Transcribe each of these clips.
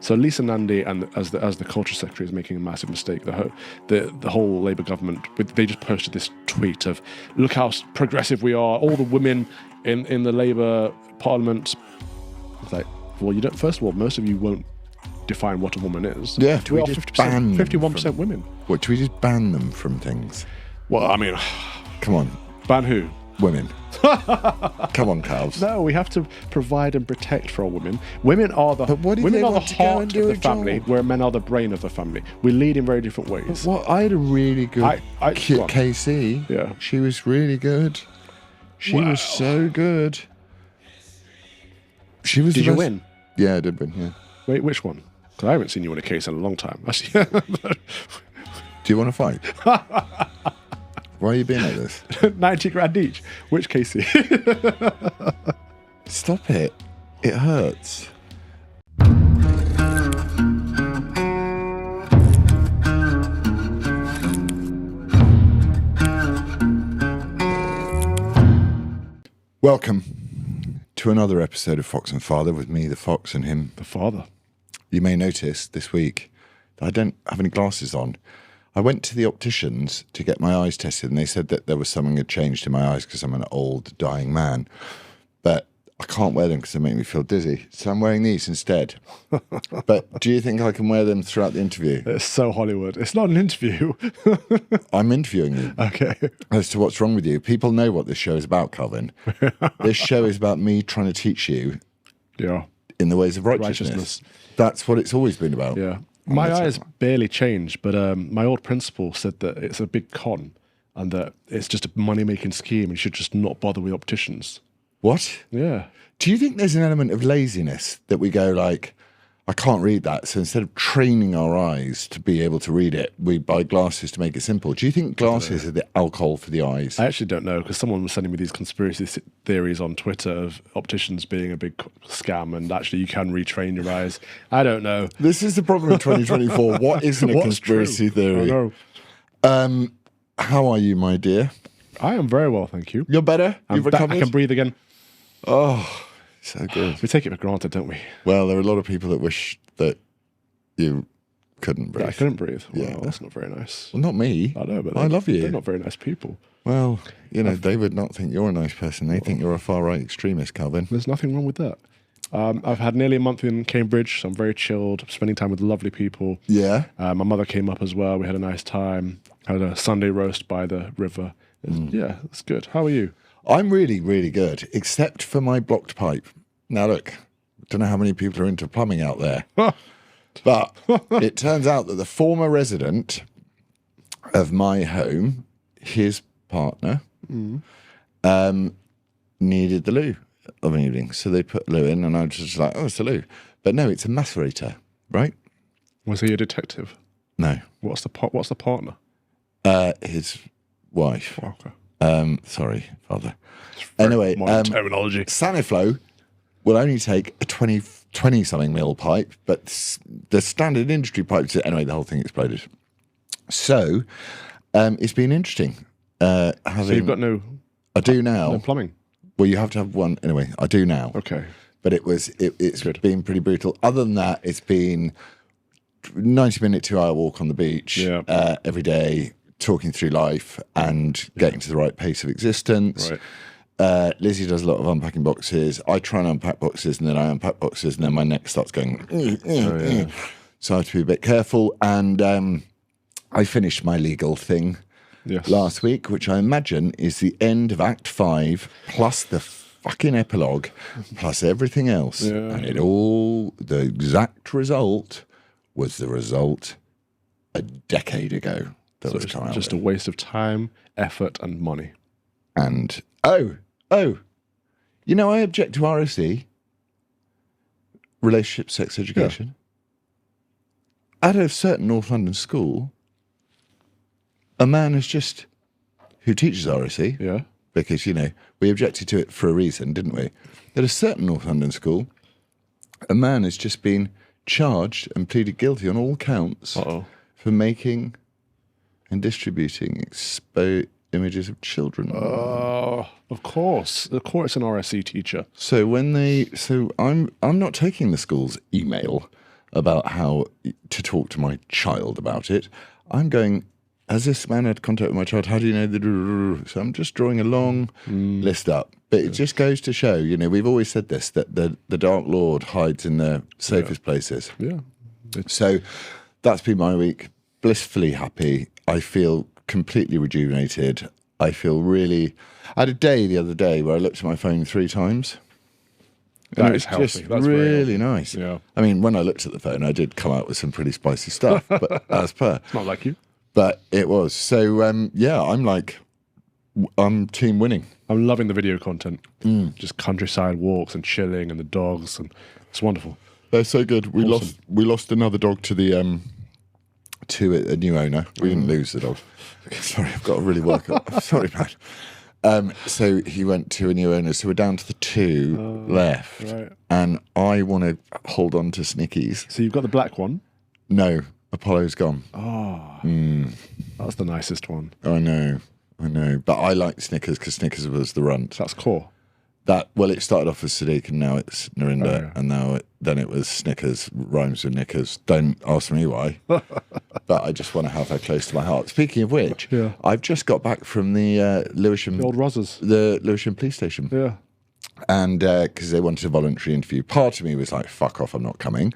So Lisa Nandy, and as the culture secretary, is making a massive mistake. The whole Labour government, they just posted this tweet of, look how progressive we are. All the women in the Labour Parliament. It's like, well, you don't. First of all, most of you won't define what a woman is. Yeah, we are 51% women. What, do we just ban them from things? Well, I mean, come on, ban who? Women. Come on, Carls. No, we have to provide and protect for our women. Women are the heart of the family, where men are the brain of the family. We lead in very different ways. Well, I had a really good KC. Yeah, she was really good. She was so good. She was. Did you win? Yeah, I did win. Yeah. Wait, which one? Because I haven't seen you win a case in a long time. Actually. Do you want to fight? Why are you being like this? 90 grand each. Which Casey? Stop it. It hurts. Welcome to another episode of Fox and Father with me, the Fox, and him, the Father. You may notice this week that I don't have any glasses on. I went to the opticians to get my eyes tested, and they said that there was something had changed in my eyes because I'm an old, dying man. But I can't wear them because they make me feel dizzy. So I'm wearing these instead. But do you think I can wear them throughout the interview? It's so Hollywood. It's not an interview. I'm interviewing you. Okay. As to what's wrong with you. People know what this show is about, Calvin. This show is about me trying to teach you in the ways of righteousness. That's what it's always been about. Yeah. My eyes barely change, but my old principal said that it's a big con and that it's just a money-making scheme and you should just not bother with opticians. What? Yeah. Do you think there's an element of laziness that we go like, I can't read that, so instead of training our eyes to be able to read it, we buy glasses to make it simple? Do you think glasses are the alcohol for the eyes? I actually don't know, because someone was sending me these conspiracy theories on Twitter of opticians being a big scam and actually you can retrain your eyes. I don't know. This is the problem in 2024. What isn't a conspiracy theory? I know. How are you, my dear? I am very well, thank you. You're better? You've recovered? I can breathe again. Oh, so good. We take it for granted, don't we? Well, there are a lot of people that wish that you couldn't breathe. Yeah, I couldn't breathe. Yeah. Well, that's not very nice. Well, not me. I know, but I love you. They're not very nice people. Well, you know, they would not think you're a nice person. They think you're a far-right extremist, Calvin. There's nothing wrong with that. I've had nearly a month in Cambridge, so I'm very chilled, spending time with lovely people. Yeah. My mother came up as well. We had a nice time. Had a Sunday roast by the river. Yeah, it's good. How are you? I'm really, really good, except for my blocked pipe. Now, look, don't know how many people are into plumbing out there, but it turns out that the former resident of my home, his partner, needed the loo of an evening. So they put loo in, and I was just like, oh, it's a loo. But no, it's a macerator, right? Was he a detective? No. What's the partner? His wife. Oh, okay. Sorry, Father. Anyway, terminology. Saniflow will only take a 20-something mil pipe, but the standard industry pipes, anyway, the whole thing exploded. So, it's been interesting. So you've got no... I do now. No plumbing? Well, you have to have one. Anyway, I do now. Okay. But it's been pretty brutal. Other than that, it's been 90-minute, 2-hour walk on the beach every day, talking through life and getting to the right pace of existence. Right. Lizzie does a lot of unpacking boxes. I try and unpack boxes, and then I unpack boxes, and then my neck starts going. So I have to be a bit careful. And I finished my legal thing last week, which I imagine is the end of Act 5 plus the fucking epilogue plus everything else. Yeah. And the exact result was the result a decade ago. So it's just a waste of time, effort, and money. And, you know, I object to RSE, relationship, sex education. Yeah. At a certain North London school, a man who teaches RSE, because, you know, we objected to it for a reason, didn't we? At a certain North London school, a man has just been charged and pleaded guilty on all counts for making and distributing exposed images of children. Of course. Of course, an RSE teacher. So I'm not taking the school's email. about how to talk to my child about it, I'm going, has this man had contact with my child? How do you know the... So I'm just drawing a long list up. But it just goes to show, you know, we've always said this, that the Dark Lord hides in the safest places. Yeah. So that's been my week. Blissfully happy. I feel completely rejuvenated. I feel really... I had a day the other day where I looked at my phone 3 times. That is healthy. Just That's really nice. Yeah. I mean, when I looked at the phone, I did come out with some pretty spicy stuff, but as per. It's not like you. But it was. So, yeah, I'm team winning. I'm loving the video content. Just countryside walks and chilling and the dogs, and it's wonderful. They're so good. We lost another dog to the to a new owner. We didn't lose the dog. Sorry, I've got to really work up. Sorry, man. So he went to a new owner. So we're down to the 2 left. Right. And I want to hold on to Snickies. So you've got the black one. No, Apollo's gone. Oh, that's the nicest one. I know. But I like Snickers because Snickers was the runt. That's core. Well, it started off as Sadiq and now it's Narinda, Oh, yeah. and now then it was Snickers, rhymes with Knickers. Don't ask me why. But I just want to have her close to my heart. Speaking of which, Yeah. I've just got back from the Lewisham, The old Rozzers. the Lewisham police station. Yeah. And because they wanted a voluntary interview. Part of me was like, fuck off, I'm not coming.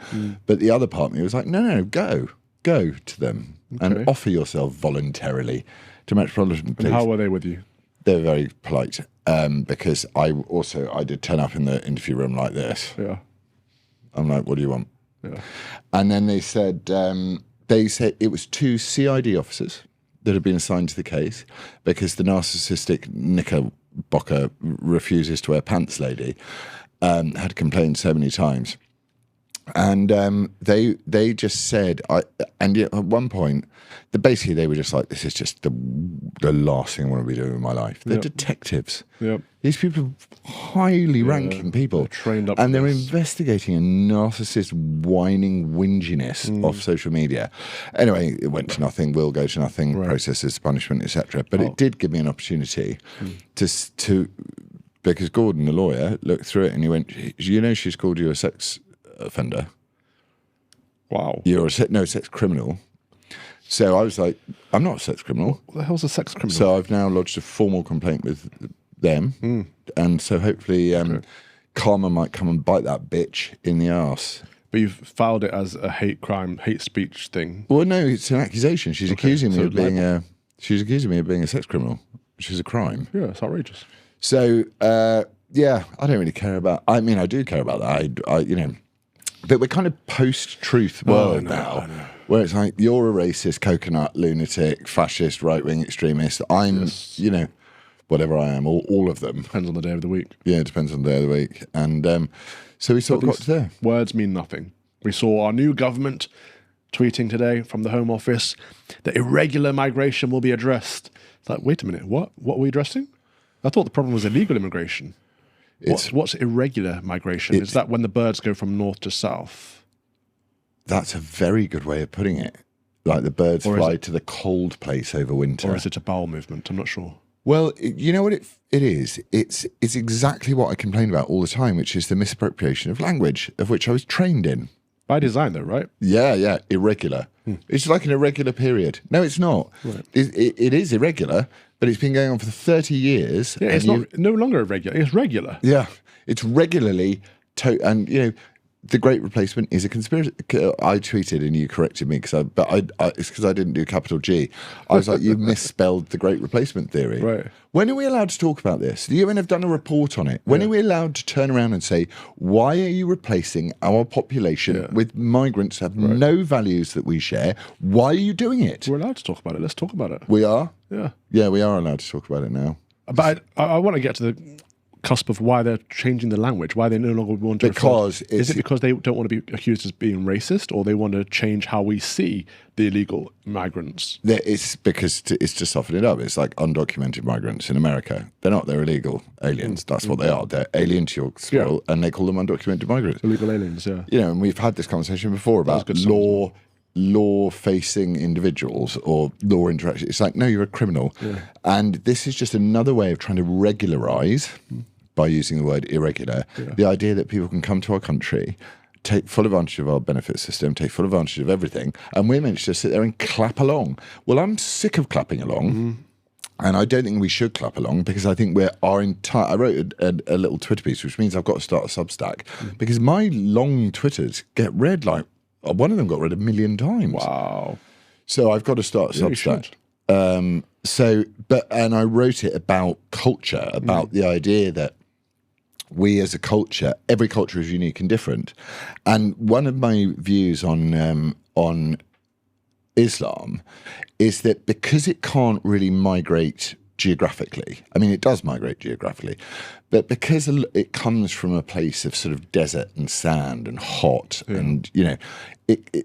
But the other part of me was like, no, go to them and offer yourself voluntarily to Metropolitan Police. And how were they with you? They were very polite because I did turn up in the interview room like this. Yeah. I'm like, what do you want? Yeah. And then they said it was 2 CID officers that had been assigned to the case because the narcissistic knickerbocker refuses to wear pants lady had complained so many times. And they just said, and yet at one point, basically they were just like, this is just the last thing I want to be doing in my life. They're detectives. Yep. These people are highly ranking people. They're trained up and for they're this. investigating a narcissist whining whinginess off social media. Anyway, it went to nothing, will go to nothing, processes, punishment, etc. But it did give me an opportunity to because Gordon, the lawyer, looked through it and he went, you know she's called you a sex offender. Wow. You're a sex criminal. So I was like, I'm not a sex criminal. What the hell's a sex criminal? So I've now lodged a formal complaint with them. And so hopefully Karma might come and bite that bitch in the arse. But you've filed it as a hate crime, hate speech thing. Well, no, it's an accusation. She's accusing me so of being a sex criminal, which is a crime. Yeah, it's outrageous. So, yeah, I don't really care about... I mean, I do care about that. I you know... But we're kind of post-truth world now, where it's like, you're a racist, coconut, lunatic, fascist, right-wing extremist. I'm, you know, whatever I am, all of them. Depends on the day of the week. Yeah, it depends on the day of the week. And so we sort of got to there. Words mean nothing. We saw our new government tweeting today from the Home Office that irregular migration will be addressed. It's like, wait a minute, what? What are we addressing? I thought the problem was illegal immigration. What's irregular migration? Is that when the birds go from north to south? That's a very good way of putting it. Like the birds fly to the cold place over winter. Or is it a bowel movement? I'm not sure. Well, you know what it is? It's exactly what I complain about all the time, which is the misappropriation of language, of which I was trained in. By design, though, right? Yeah, irregular. It's like an irregular period. No, it's not. Right. It is irregular, but it's been going on for 30 years. Yeah, it's no longer irregular. It's regular. Yeah, it's regularly, and you know, the Great Replacement is a conspiracy. I tweeted and you corrected me it's because I didn't do capital G. I was like, you misspelled the Great Replacement theory. Right. When are we allowed to talk about this? The UN have done a report on it. When are we allowed to turn around and say, why are you replacing our population with migrants who have no values that we share? Why are you doing it? We're allowed to talk about it. Let's talk about it. We are? Yeah. Yeah, we are allowed to talk about it now. But I want to get to the cusp of why they're changing the language, why they no longer want to is it because they don't want to be accused as being racist, or they want to change how we see the illegal migrants? It's because it's to soften it up. It's like undocumented migrants in America. They're not, they're illegal aliens. That's what they are. They're alien to your soil, and they call them undocumented migrants. Illegal aliens, yeah. You know, and we've had this conversation before about law-facing individuals or law interaction. It's like, no, you're a criminal. And this is just another way of trying to regularize, by using the word irregular, the idea that people can come to our country, take full advantage of our benefit system, take full advantage of everything, and we're meant to just sit there and clap along. Well, I'm sick of clapping along. And I don't think we should clap along, because I think I wrote a little Twitter piece, which means I've got to start a Substack, because my long Twitters get read like, one of them got read 1 million times. Wow. So I've got to start a Substack. And I wrote it about culture, about the idea that we as a culture, every culture is unique and different. And one of my views on Islam is that because it can't really migrate geographically, I mean, it does migrate geographically, but because it comes from a place of sort of desert and sand and hot, and, you know,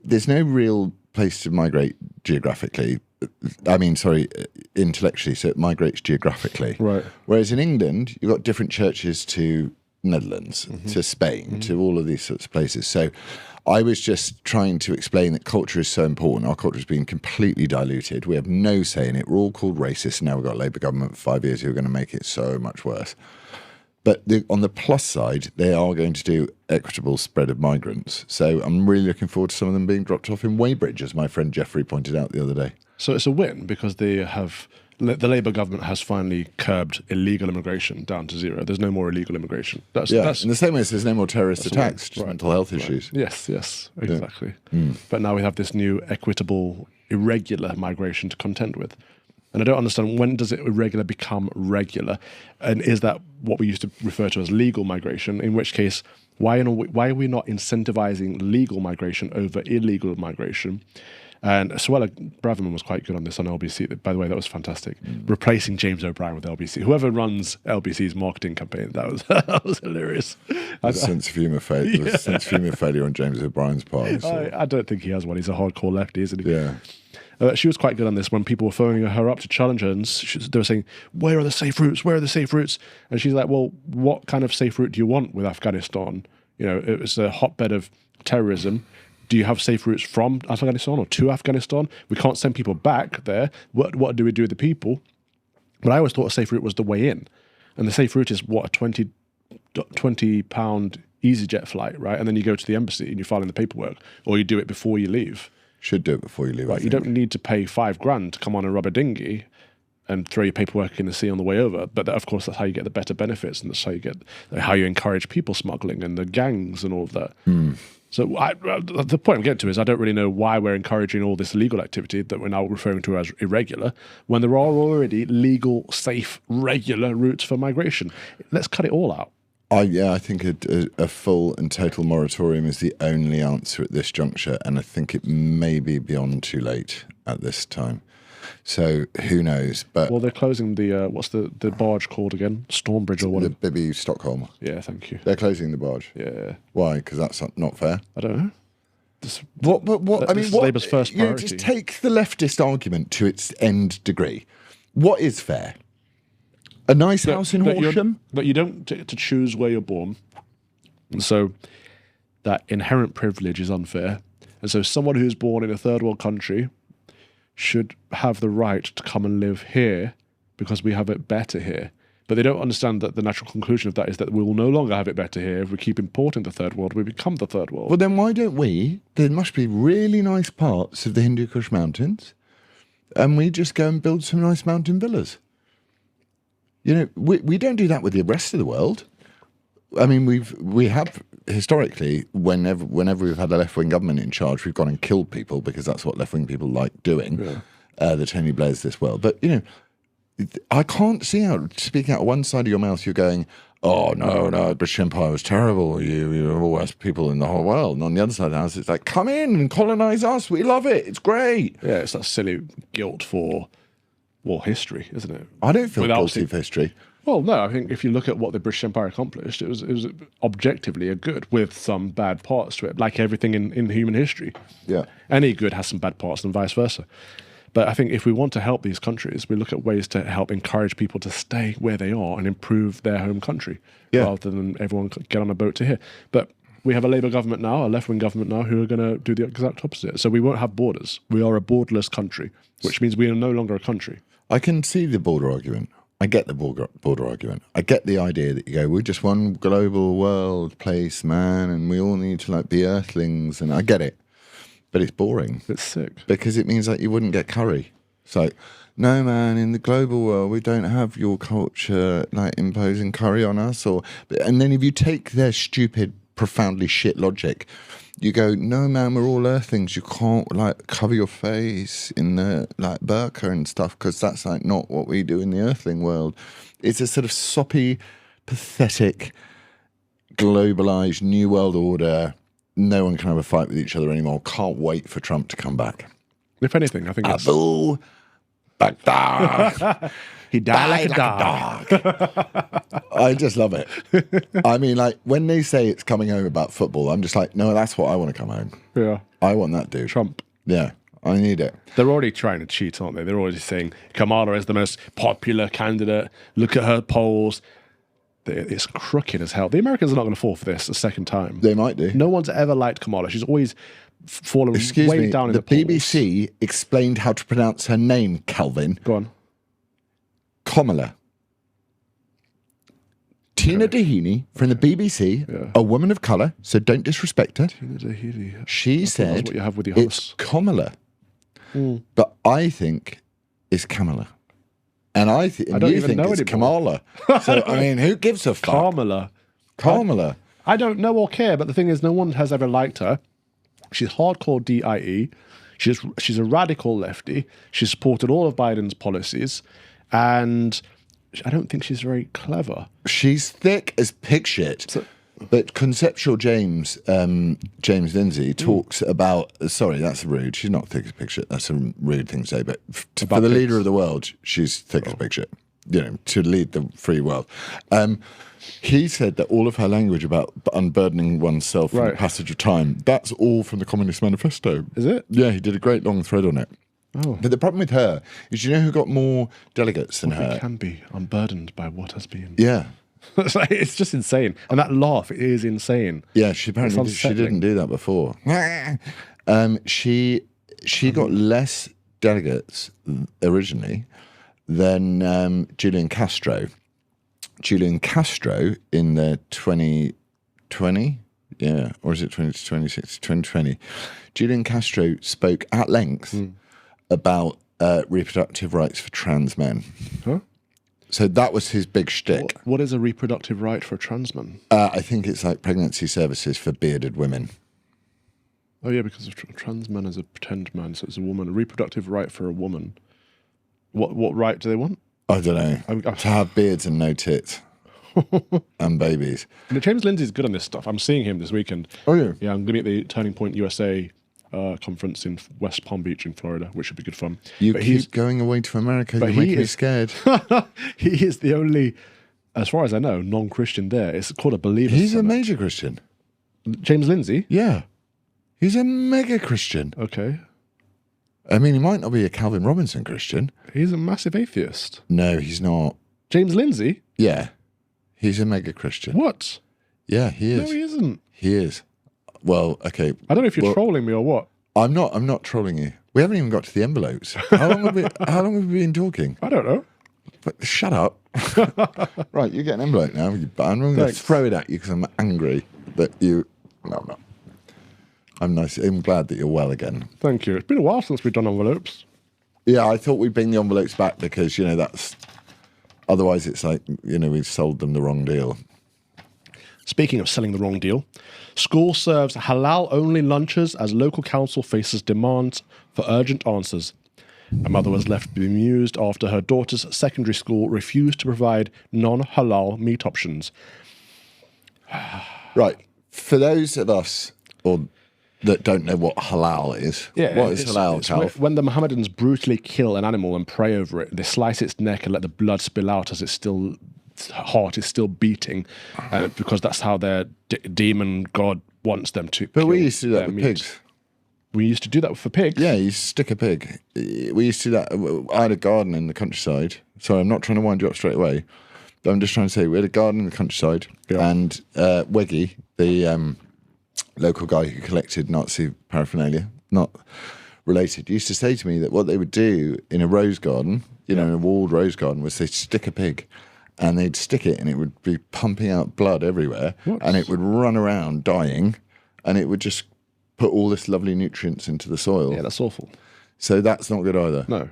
there's no real place to migrate geographically. I mean, sorry, intellectually, so it migrates geographically. Right. Whereas in England, you've got different churches to Netherlands, to Spain, to all of these sorts of places. So I was just trying to explain that culture is so important. Our culture has been completely diluted. We have no say in it. We're all called racist. Now we've got a Labour government for 5 years who are going to make it so much worse. But on the plus side, they are going to do equitable spread of migrants. So I'm really looking forward to some of them being dropped off in Weybridge, as my friend Jeffrey pointed out the other day. So it's a win, because the Labour government has finally curbed illegal immigration down to zero. There's no more illegal immigration. That's in the same way as there's no more terrorist attacks, just mental health issues. Yes, exactly. But now we have this new equitable, irregular migration to contend with. And I don't understand, when does it irregular become regular? And is that what we used to refer to as legal migration? In which case, why are we not incentivizing legal migration over illegal migration? And Suella Braverman was quite good on this on LBC. By the way, that was fantastic. Replacing James O'Brien with LBC. Whoever runs LBC's marketing campaign, that was hilarious. Sense of humour failure on James O'Brien's part. I don't think he has one. He's a hardcore lefty, isn't he? Yeah. She was quite good on this when people were phoning her up to challenge her, and they were saying, where are the safe routes? Where are the safe routes? And she's like, well, what kind of safe route do you want with Afghanistan? You know, it's a hotbed of terrorism. Do you have safe routes from Afghanistan or to Afghanistan? We can't send people back there. What do we do with the people? But I always thought a safe route was the way in. And the safe route is, what, a £20 EasyJet flight, right? And then you go to the embassy and you file in the paperwork, or you do it before you leave. Should do it before you leave. Right, you don't need to pay $5,000 to come on a rubber dinghy and throw your paperwork in the sea on the way over. But of course, that's how you get the better benefits, and that's how you encourage people smuggling and the gangs and all of that. So the point I'm getting to is I don't really know why we're encouraging all this illegal activity that we're now referring to as irregular, when there are already legal, safe, regular routes for migration. Let's cut it all out. I think a full and total moratorium is the only answer at this juncture, and I think it may be beyond too late at this time. So who knows? But well, they're closing the what's the barge called again? Stormbridge or whatever. The Bibby Stockholm. Yeah, thank you. They're closing the barge. Yeah. Why? Because that's not fair. I don't know. What? I mean, what? Labour's first priority. Just take the leftist argument to its end degree. What is fair? A nice house in Horsham? But you don't get to choose where you're born. And so that inherent privilege is unfair. And so someone who's born in a third world country should have the right to come and live here because we have it better here. But they don't understand that the natural conclusion of that is that we will no longer have it better here. If we keep importing the third world, we become the third world. Well, then why don't we? There must be really nice parts of the Hindu Kush Mountains, and we just go and build some nice mountain villas. You know, we don't do that with the rest of the world. I mean, we have historically, whenever we've had a left-wing government in charge, we've gone and killed people because that's what left-wing people like doing. Yeah. The Tony Blairs this world. But, you know, I can't see how, speaking out of one side of your mouth, you're going, oh, no, the British Empire was terrible. You're the worst people in the whole world. And on the other side of the house, it's like, come in and colonise us. We love it. It's great. Yeah, it's that silly guilt for, well, history, isn't it? I don't feel guilty for history. Well, no, I think if you look at what the British Empire accomplished, it was objectively a good with some bad parts to it, like everything in human history. Yeah. Any good has some bad parts and vice versa. But I think if we want to help these countries, we look at ways to help encourage people to stay where they are and improve their home country rather than everyone get on a boat to here. But we have a Labour government now, a left-wing government now, who are going to do the exact opposite. So we won't have borders. We are a borderless country, which means we are no longer a country. I can see the border argument. I get the border argument. I get the idea that you go, we're just one global world place, man, and we all need to like be earthlings, and I get it. But it's boring. It's sick. Because it means like you wouldn't get curry. It's like, no man, in the global world we don't have your culture like imposing curry on us, and then if you take their stupid, profoundly shit logic, you go, no man, we're all earthlings. You can't like cover your face in the like burqa and stuff because that's like not what we do in the earthling world. It's a sort of soppy, pathetic, globalized new world order. No one can have a fight with each other anymore. Can't wait for Trump to come back. If anything, I think it's... Abu Bakr. He died like a dog. I just love it. I mean, like, when they say it's coming home about football, I'm just like, no, that's what I want to come home. Yeah. I want that dude. Trump. Yeah, I need it. They're already trying to cheat, aren't they? They're already saying Kamala is the most popular candidate. Look at her polls. It's crooked as hell. The Americans are not going to fall for this a second time. They might do. No one's ever liked Kamala. She's always fallen way down in the polls. The BBC explained how to pronounce her name, Calvin. Go on. Kamala. Tina Dahini from the BBC, a woman of colour, so don't disrespect her. Tina Dahini. She said that's what you have with your it's Kamala. But I think it's Kamala. And I think it's Kamala. So, I mean, who gives a fuck? Kamala. I don't know or care, but the thing is, no one has ever liked her. She's hardcore DIE. She's a radical lefty. She supported all of Biden's policies. And I don't think she's very clever. She's thick as pig shit. But Conceptual James Lindsay talks about... Sorry, that's rude. She's not thick as pig shit. That's a rude thing to say. But for the leader of the world, she's thick as pig shit. You know, to lead the free world. He said that all of her language about unburdening oneself from the passage of time, that's all from the Communist Manifesto. Is it? Yeah, he did a great long thread on it. Oh. But the problem with her is, you know who got more delegates than her? He can be unburdened by what has been. Yeah. It's just insane. And that laugh is insane. Yeah, she apparently she didn't do that before. She got less delegates originally than Julian Castro. Julian Castro in the 2020, yeah, or is it 2026? 2020. Julian Castro spoke at length about reproductive rights for trans men. Huh? So that was his big shtick. What is a reproductive right for a trans man? I think it's like pregnancy services for bearded women. Oh yeah, because a trans man is a pretend man, so it's a woman. A reproductive right for a woman. What right do they want? I don't know. To have beards and no tits. And babies. And James Lindsay's good on this stuff. I'm seeing him this weekend. Oh yeah? Yeah, I'm going to be at the Turning Point USA conference in West Palm Beach in Florida, which should be good fun. But keep going away to America. You're making me scared. He is the only, as far as I know, non-Christian there. It's called a Believer He's Summit. a major Christian. James Lindsay? Yeah. He's a mega Christian. Okay. I mean, he might not be a Calvin Robinson Christian. He's a massive atheist. No, he's not. James Lindsay? Yeah. He's a mega Christian. What? Yeah, he is. No, he isn't. He is. Well, okay. I don't know if you're trolling me or what. I'm not trolling you. We haven't even got to the envelopes. How long have we been talking? I don't know. But shut up. Right, you get an envelope now. I'm going to throw it at you because I'm angry that you... No, I'm not. I'm nice. I'm glad that you're well again. Thank you. It's been a while since we've done envelopes. Yeah, I thought we'd bring the envelopes back because, you know, that's... Otherwise, it's like, you know, we've sold them the wrong deal. Speaking of selling the wrong deal, school serves halal-only lunches as local council faces demands for urgent answers. A mother was left bemused after her daughter's secondary school refused to provide non-halal meat options. Right. For those of us that don't know what halal is, what is halal, Cal? When the Mohammedans brutally kill an animal and pray over it, they slice its neck and let the blood spill out as its heart is still beating, because that's how their demon god wants them to. But we used to do that with pigs. We used to do that for pigs? Yeah, you stick a pig. We used to do that. I had a garden in the countryside. Sorry, I'm not trying to wind you up straight away. But I'm just trying to say we had a garden in the countryside, and Weggy, the local guy who collected Nazi paraphernalia, not related, used to say to me that what they would do in a rose garden in a walled rose garden was they'd stick a pig and they'd stick it and it would be pumping out blood everywhere and it would run around dying and it would just put all this lovely nutrients into the soil. Yeah, that's awful. So that's not good either. No.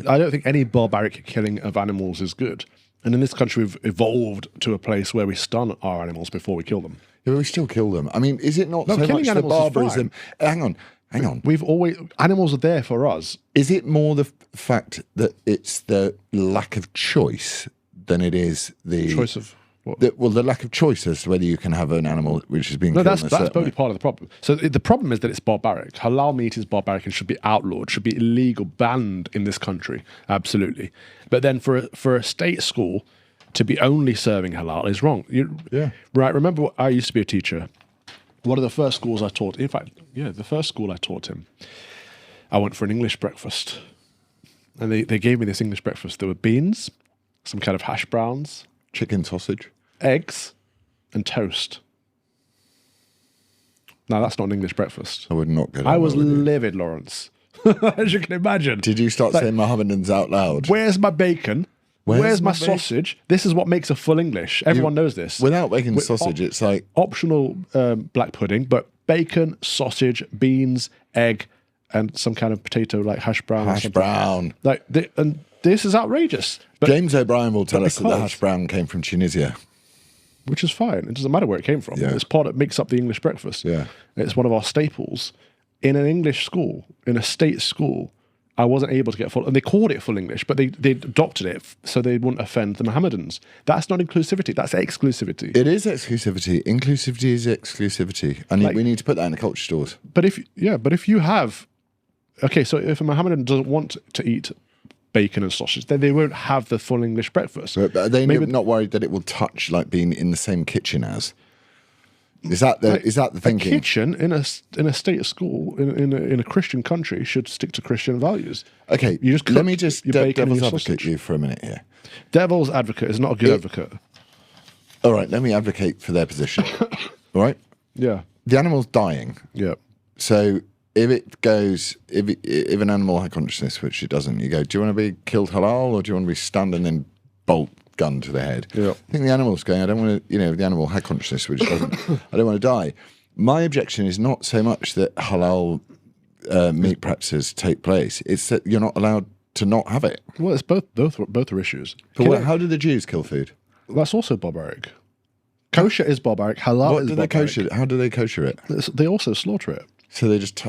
I don't think any barbaric killing of animals is good. And in this country, we've evolved to a place where we stun our animals before we kill them. Yeah, but we still kill them. I mean, is it not so killing much the animals is barbarism? Hang on. We've always animals are there for us. Is it more the fact that it's the lack of choice than it is the Choice of what? the lack of choice as to whether you can have an animal which is being killed? That's probably part of the problem. So the problem is that it's barbaric. Halal meat is barbaric and should be outlawed, should be illegal, banned in this country. Absolutely. But then for a state school to be only serving halal is wrong. Right. Remember, I used to be a teacher. One of the first schools I taught, in fact, the first school I taught him, I went for an English breakfast. And they gave me this English breakfast. There were beans, some kind of hash browns, chicken sausage, eggs, and toast. Now, that's not an English breakfast. I would not go. I was livid, Lawrence. As you can imagine. Did you start saying Mohammedans out loud? Where's my bacon? Where's my sausage? This is what makes a full English. Everyone knows this. Without bacon and sausage, it's like optional black pudding, but bacon, sausage, beans, egg, and some kind of potato like hash brown. Hash brown. And this is outrageous. But, James O'Brien will tell us that the hash brown came from Tunisia. Which is fine. It doesn't matter where it came from. Yeah. It's part that makes up the English breakfast. Yeah. It's one of our staples. In an English school, in a state school, I wasn't able to get full, and they called it full English, but they adopted it so they wouldn't offend the Mohammedans. That's not inclusivity, that's exclusivity. It is exclusivity. Inclusivity is exclusivity. And we need to put that in the culture stores. But if you have, okay, so if a Mohammedan doesn't want to eat bacon and sausage, then they won't have the full English breakfast. But are they not worried that it will touch like being in the same kitchen as? Is that the thinking? A kitchen in a state school in a Christian country should stick to Christian values. Okay, let me just devil's advocate you for a minute here. Devil's advocate is not a good advocate. All right, let me advocate for their position. All right. Yeah. The animal's dying. Yeah. So if an animal had consciousness, which it doesn't, you go, do you want to be killed halal or do you want to be standing in bolt gun to the head? Yeah. I think the animal's going, I don't want to, if the animal had consciousness, which doesn't, I don't want to die. My objection is not so much that halal meat practices take place, it's that you're not allowed to not have it. Well, it's both are issues. But how do the Jews kill food? That's also barbaric. Kosher is barbaric, halal is barbaric. How do they kosher it? They also slaughter it. So they just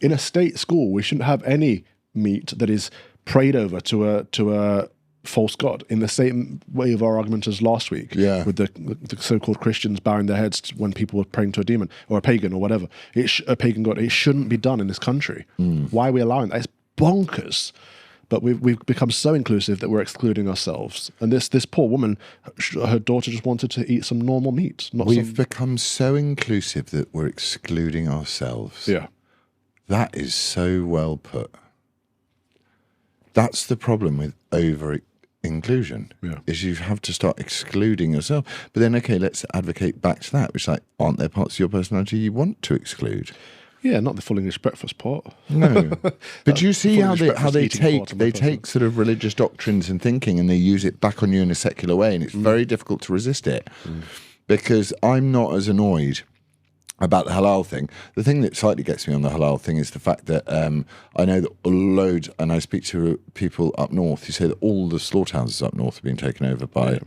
in a state school, we shouldn't have any meat that is prayed over to a false god in the same way of our argument as last week, with the so-called Christians bowing their heads when people were praying to a demon or a pagan or whatever. A pagan god. It shouldn't be done in this country. Why are we allowing that? It's bonkers. But we've become so inclusive that we're excluding ourselves. And this poor woman, her daughter just wanted to eat some normal meat. We've become so inclusive that we're excluding ourselves. Yeah. That is so well put. That's the problem with over-inclusion, is you have to start excluding yourself. But then, okay, let's advocate back to that, which aren't there parts of your personality you want to exclude? Yeah, not the full English breakfast part. No, but do you see how they take sort of religious doctrines and thinking and they use it back on you in a secular way, and it's very difficult to resist it. Because I'm not as annoyed about the halal thing. The thing that slightly gets me on the halal thing is the fact that I know that loads, and I speak to people up north who say that all the slaughterhouses up north have been taken over by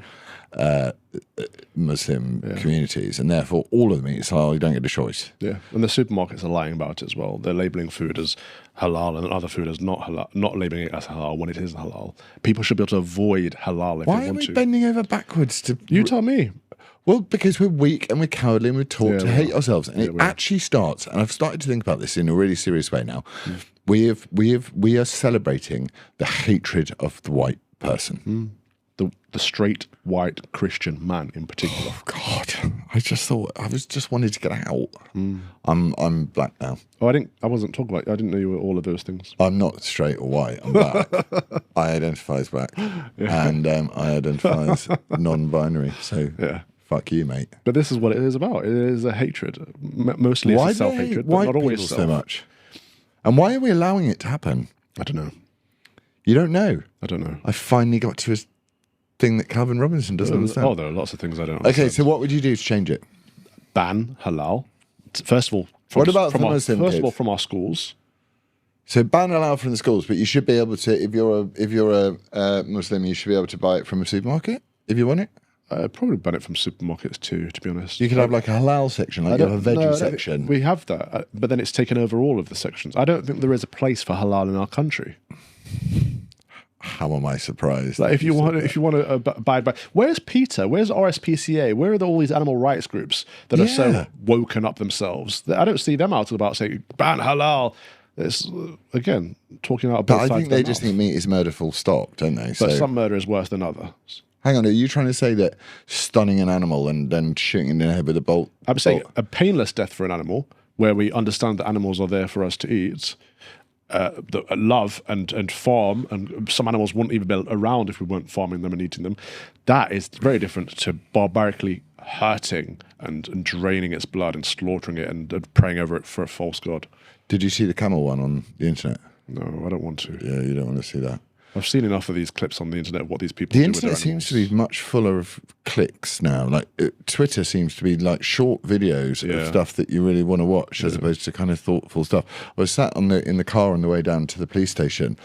Muslim communities, and therefore all of the meat is halal. You don't get a choice. Yeah, and the supermarkets are lying about it as well. They're labeling food as halal and other food as not halal, not labeling it as halal when it is halal. People should be able to avoid halal if they want to. Why are we bending over backwards to? You tell me. Well, because we're weak and we're cowardly and we're taught to hate ourselves, and it actually starts. And I've started to think about this in a really serious way now. We are celebrating the hatred of the white person. The straight white Christian man in particular. Oh God! I just wanted to get out. I'm black now. Oh, I wasn't talking about. I didn't know you were all of those things. I'm not straight or white. I'm black. I identify as black, and I identify as non-binary. So fuck you, mate. But this is what it is about. It is a hatred. Mostly it's a self-hatred, but not always so much. And why are we allowing it to happen? I don't know. You don't know? I don't know. I finally got to a thing that Calvin Robinson doesn't understand. Oh, there are lots of things I don't understand. Okay, so what would you do to change it? Ban halal. First of all, What about for Muslim first of kids? all, from our schools. So ban halal from the schools, but you should be able to, if you're a Muslim, you should be able to buy it from a supermarket if you want it. I'd probably ban it from supermarkets too, to be honest. You could have like a halal section, like you have a veggie section. We have that, but then it's taken over all of the sections. I don't think there is a place for halal in our country. How am I surprised? Like if you want to abide by, where's PETA? Where's RSPCA? Where are all these animal rights groups that are so woken up themselves? I don't see them out and about saying ban halal. It's again talking out of both sides. But I think they just think meat is murder full stop, don't they? But some murder is worse than others. Hang on, are you trying to say that stunning an animal and then shooting it in the head with a bolt? I'm saying a painless death for an animal, where we understand that animals are there for us to eat, love and farm, and some animals wouldn't even be around if we weren't farming them and eating them. That is very different to barbarically hurting and draining its blood and slaughtering it and praying over it for a false god. Did you see the camel one on the internet? No, I don't want to. Yeah, you don't want to see that. I've seen enough of these clips on the internet of what these people do with their The internet animals. seems to be much fuller of clicks now. Like Twitter seems to be like short videos of stuff that you really want to watch, as opposed to kind of thoughtful stuff. I was sat in the car on the way down to the police station,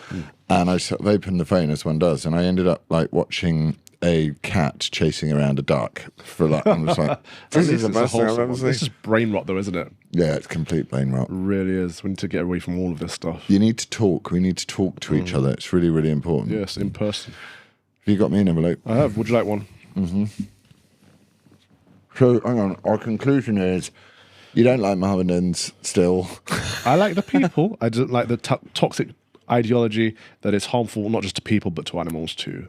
and I sort of opened the phone as one does, and I ended up like watching a cat chasing around a duck for like. I'm just like, this is the best thing I've ever seen. This is brain rot, though, isn't it? Yeah, it's complete brain rot. It really is. We need to get away from all of this stuff. You need to talk. We need to talk to each other. It's really, really important. Yes, in person. Have you got me an envelope? I have. Would you like one? So, hang on. Our conclusion is you don't like Mohammedans still. I like the people. I don't like the toxic ideology that is harmful not just to people but to animals too.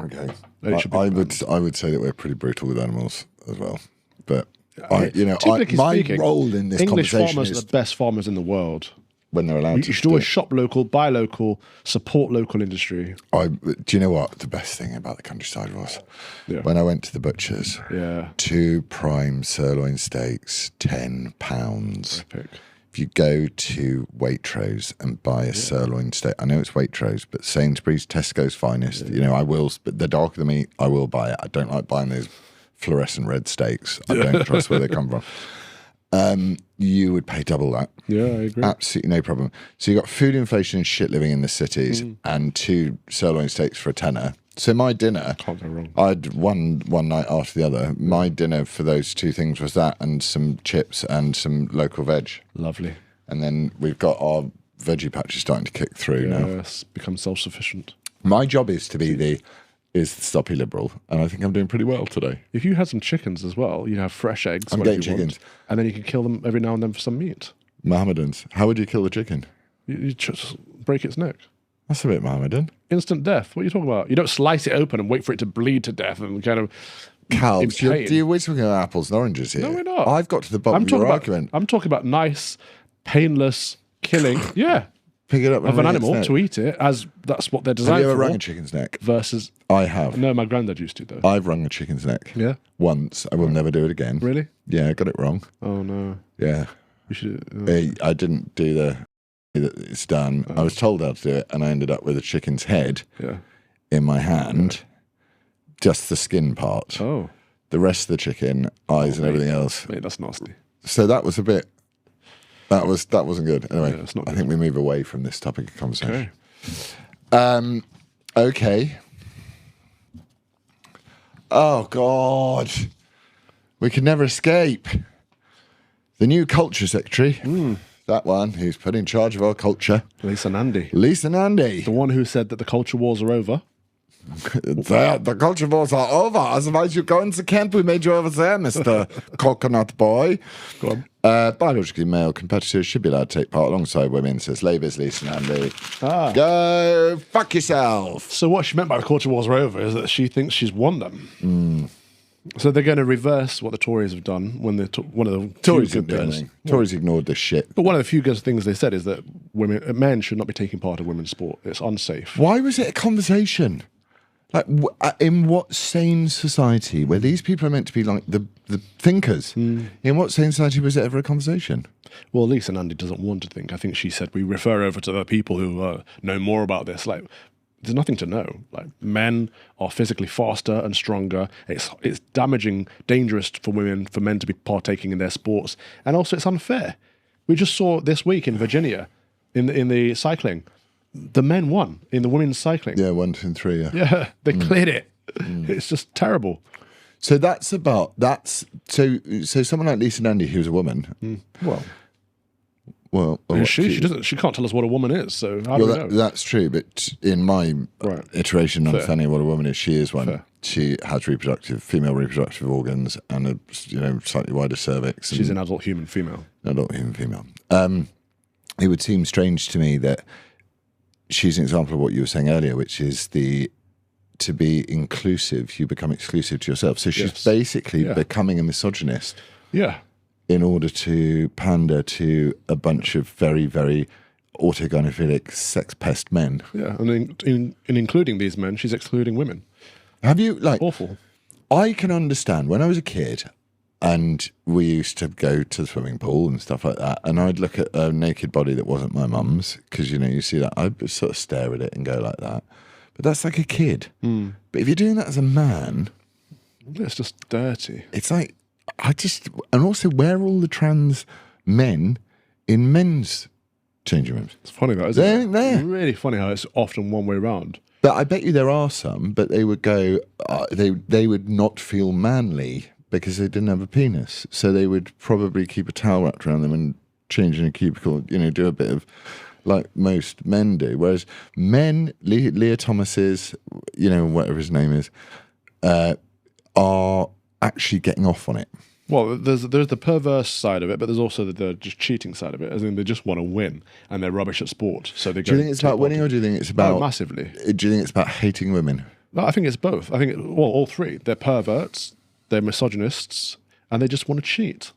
Okay. I would say that we're pretty brutal with animals as well. But my speaking, role in this English conversation farmers is are the best farmers in the world. when they're allowed to. You should always shop local, buy local, support local industry. Do you know what the best thing about the countryside was? Yeah. When I went to the butcher's. Yeah. 2 prime sirloin steaks, £10. Epic. If you go to Waitrose and buy a sirloin steak, I know it's Waitrose, but Sainsbury's, Tesco's finest, you know, I will, but the darker the meat, I will buy it. I don't like buying those fluorescent red steaks. I don't trust where they come from. You would pay double that. Yeah, I agree. Absolutely no problem. So you got food inflation and shit living in the cities and 2 sirloin steaks for a tenner. So my dinner, Can't go wrong. I had one night after the other. My dinner for those 2 things was that and some chips and some local veg. Lovely. And then we've got our veggie patches starting to kick through now. Yes, become self-sufficient. My job is to be the stoppy liberal, and I think I'm doing pretty well today. If you had some chickens as well, you'd have fresh eggs. I'm whenever getting you want, chickens. and then you could kill them every now and then for some meat. Mohammedans. How would you kill the chicken? You just break its neck. That's a bit Mohammedan. Instant death. What are you talking about? You don't slice it open and wait for it to bleed to death and kind of Calves. in pain. We're talking about apples and oranges here. No, we're not. I've got to the bottom of your argument. I'm talking about nice, painless killing. Yeah. Pick it up and Of an wring its animal neck. to eat it, as that's what they're Have designed you ever for. wrung a chicken's neck? Versus, I have. no, my granddad used to though. I've wrung a chicken's neck. Yeah. Once. I will never do it again. Really? Yeah, I got it wrong. Oh no. Yeah. You should. I didn't do it's done. I was told how to do it, and I ended up with a chicken's head Yeah. in my hand, just the skin part. Oh, The rest of the chicken, eyes and everything else. mate, that's nasty. So that was a bit. That wasn't good. Anyway, Yeah, it's not I good. think we move away from this topic of conversation. Okay. Okay. Oh God, we can never escape. The new culture secretary, that one who's put in charge of our culture, Lisa Nandy, Lisa Nandy. the one who said that the culture wars are over. The culture wars are over. Otherwise, you go into camp. We made you over there, Mr. Coconut Boy. Go on. Biologically male competitors should be allowed to take part alongside women, says Labour's Lisa Nandy. Ah. Go fuck yourself. So what she meant by the culture wars are over is that she thinks she's won them. So they're going to reverse what the Tories have done when they took one of the Tories few didn't good do things. anything. Tories ignored this shit. But one of the few good things they said is that men should not be taking part in women's sport. It's unsafe. Why was it a conversation? Like, in what sane society where these people are meant to be like the thinkers? In what sane society was it ever a conversation? Well, Lisa Nandy doesn't want to think. I think she said we refer over to the people who know more about this. Like, there's nothing to know. Like, men are physically faster and stronger. It's damaging, dangerous for women, for men to be partaking in their sports, and also it's unfair. We just saw this week in Virginia, in the cycling, the men won in the women's cycling. Yeah, 1, 2, and 3. Yeah, Yeah, they cleared it. It's just terrible. So so someone like Lisa Nandy, who's a woman. Well, She doesn't. She can't tell us what a woman is. So how do we know? That's true. But in my iteration of understanding of what a woman is, she is one. Fair. She has female reproductive organs and a slightly wider cervix. She's an adult human female. Adult human female. It would seem strange to me that she's an example of what you were saying earlier, which is to be inclusive, you become exclusive to yourself. So she's basically becoming a misogynist. Yeah. In order to pander to a bunch of very, very autogynephilic sex pest men. Yeah, and in including these men, she's excluding women. Have you, Awful. I can understand, when I was a kid and we used to go to the swimming pool and stuff like that, and I'd look at a naked body that wasn't my mum's, because, you see that, I'd sort of stare at it and go like that. But that's like a kid. But if you're doing that as a man... It's just dirty. It's like... and also, where are all the trans men in men's changing rooms? It's funny that, isn't it? It's really funny how it's often one way round. But I bet you there are some, but they would go, they would not feel manly because they didn't have a penis. So they would probably keep a towel wrapped around them and change in a cubicle, do a bit of like most men do. Whereas men, Leah Thomas's, whatever his name is, are actually getting off on it. Well, there's the perverse side of it, but there's also the just cheating side of it. As in, they just want to win, and they're rubbish at sport. So they go. Do you think it's about winning, or do you think it's about massively? Do you think it's about hating women? Well, I think it's both. I think all three. They're perverts, they're misogynists, and they just want to cheat.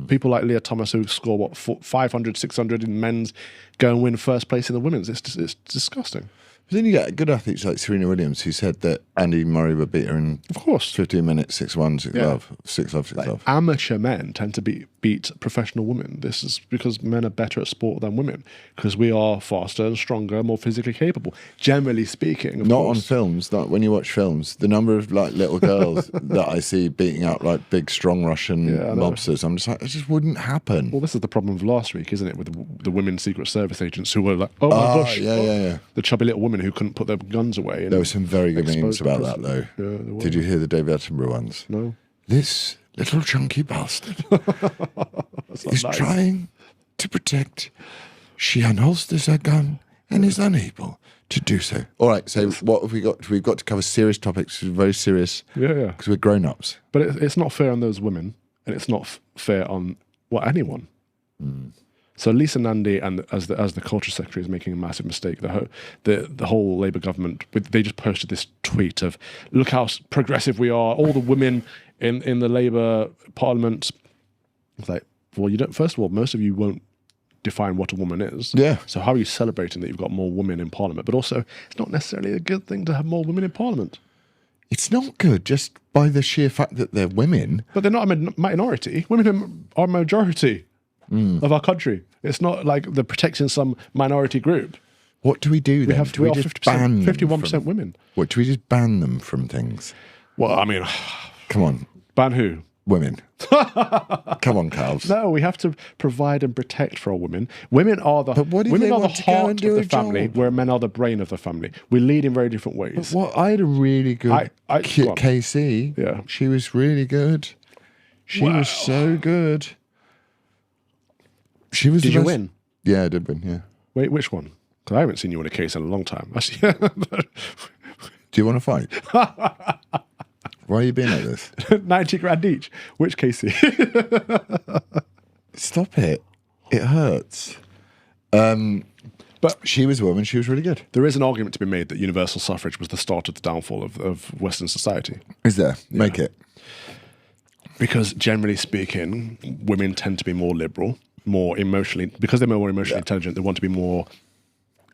People like Leah Thomas, who score 500, 600 in men's, go and win first place in the women's. It's disgusting. But then you get good athletes like Serena Williams, who said that Andy Murray would beat her in 15 minutes, 6-1, 6-love, 6-love, 6-love. Amateur men tend to beat professional women. This is because men are better at sport than women, because we are faster and stronger, more physically capable, generally speaking. Not on films, not when you watch films. The number of little girls that I see beating out big, strong Russian mobsters, I'm just like, it just wouldn't happen. Well, this is the problem of last week, isn't it, with the women Secret Service agents who were like, oh my gosh, the chubby little women who couldn't put their guns away. There were some very good memes about that, though. Yeah, did you hear the David Attenborough ones? No. This little chunky bastard is trying to protect. She unholsters her gun and is unable to do so. All right, so what have we got? We've got to cover serious topics, very serious. Yeah. Because we're grown-ups. But it's not fair on those women, and it's not fair on anyone. So Lisa Nandy, and as the culture secretary, is making a massive mistake. The whole Labour government, they just posted this tweet of, look how progressive we are. All the women in the Labour Parliament. It's like, well, you don't. First of all, most of you won't define what a woman is. Yeah. So how are you celebrating that you've got more women in Parliament? But also, it's not necessarily a good thing to have more women in Parliament. It's not good just by the sheer fact that they're women. But they're not a minority. Women are a majority of our country. It's not like they're protecting some minority group. What do we do then? We are 51% women. What, do we just ban them from things? Well, I mean... Come on. Ban who? Women. Come on, Calves. No, we have to provide and protect for our women. Women are the heart of the family, where men are the brain of the family. We lead in very different ways. I had a really good KC. Yeah. She was really good. She was so good. She was. Did you win? Yeah, I did win, yeah. Wait, which one? Because I haven't seen you win a case in a long time. Actually, do you want to fight? Why are you being like this? 90 grand each. Which Casey? Stop it. It hurts. But she was a woman. She was really good. There is an argument to be made that universal suffrage was the start of the downfall of Western society. Is there? Yeah. Make it. Because generally speaking, women tend to be more liberal, more emotionally, because they're more emotionally intelligent, they want to be more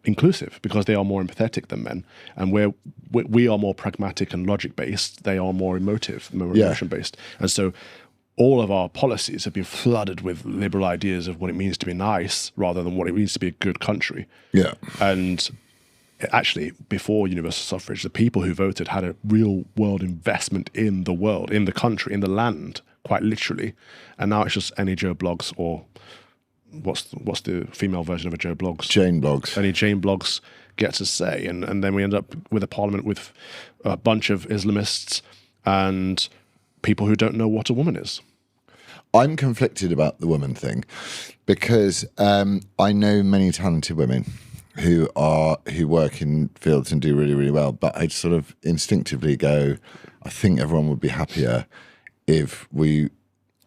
inclusive because they are more empathetic than men, and we are more pragmatic and logic based. They are more emotive, more emotion based, and so all of our policies have been flooded with liberal ideas of what it means to be nice rather than what it means to be a good country. Yeah. And actually, before universal suffrage, the people who voted had a real world investment in the world, in the country, in the land, quite literally. And now it's just any Joe Blogs, or what's the female version of a Joe Blogs? Jane Blogs. Any Jane Blogs gets a say. And then we end up with a parliament with a bunch of Islamists and people who don't know what a woman is. I'm conflicted about the woman thing because I know many talented women who work in fields and do really, really well, but I sort of instinctively go, I think everyone would be happier if we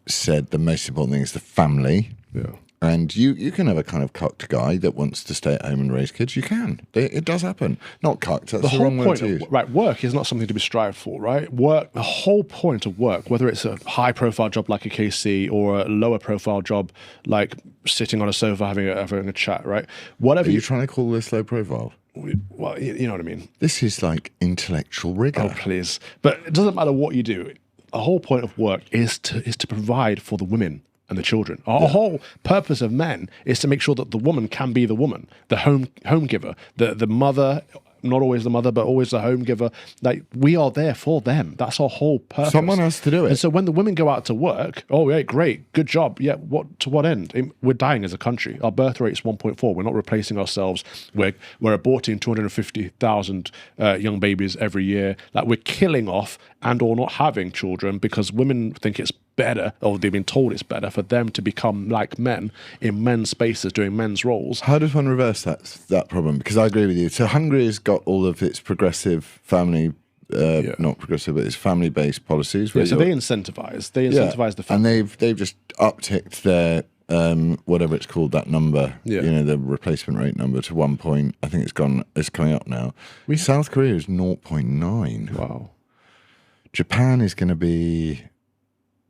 said the most important thing is the family. Yeah. And you can have a kind of cucked guy that wants to stay at home and raise kids. You can. It does happen. Not cucked. That's the wrong word to use. Right, work is not something to be strived for, right? Work, the whole point of work, whether it's a high-profile job like a KC or a lower-profile job like sitting on a sofa having a chat, right? Whatever. Are you trying to call this low profile? Well, you know what I mean. This is like intellectual rigor. Oh, please. But it doesn't matter what you do. The whole point of work is to provide for the women and the children. Our whole purpose of men is to make sure that the woman can be the woman, the home giver, the mother, not always the mother, but always the home giver. Like, we are there for them. That's our whole purpose. Someone has to do it. And so when the women go out to work, oh yeah, great, good job. Yeah, to what end? We're dying as a country. Our birth rate's 1.4. We're not replacing ourselves. We're aborting 250,000 young babies every year. Like, we're killing off and or not having children because women think it's better, or they've been told it's better for them to become like men in men's spaces doing men's roles. How does one reverse that problem? Because I agree with you. So Hungary's got all of its progressive family, not progressive, but its family-based policies. Yeah, so they incentivize the family. And they've just upticked their whatever it's called, that number, the replacement rate number to 1 point. I think it's coming up now. South Korea is 0.9. Wow. Japan is going to be.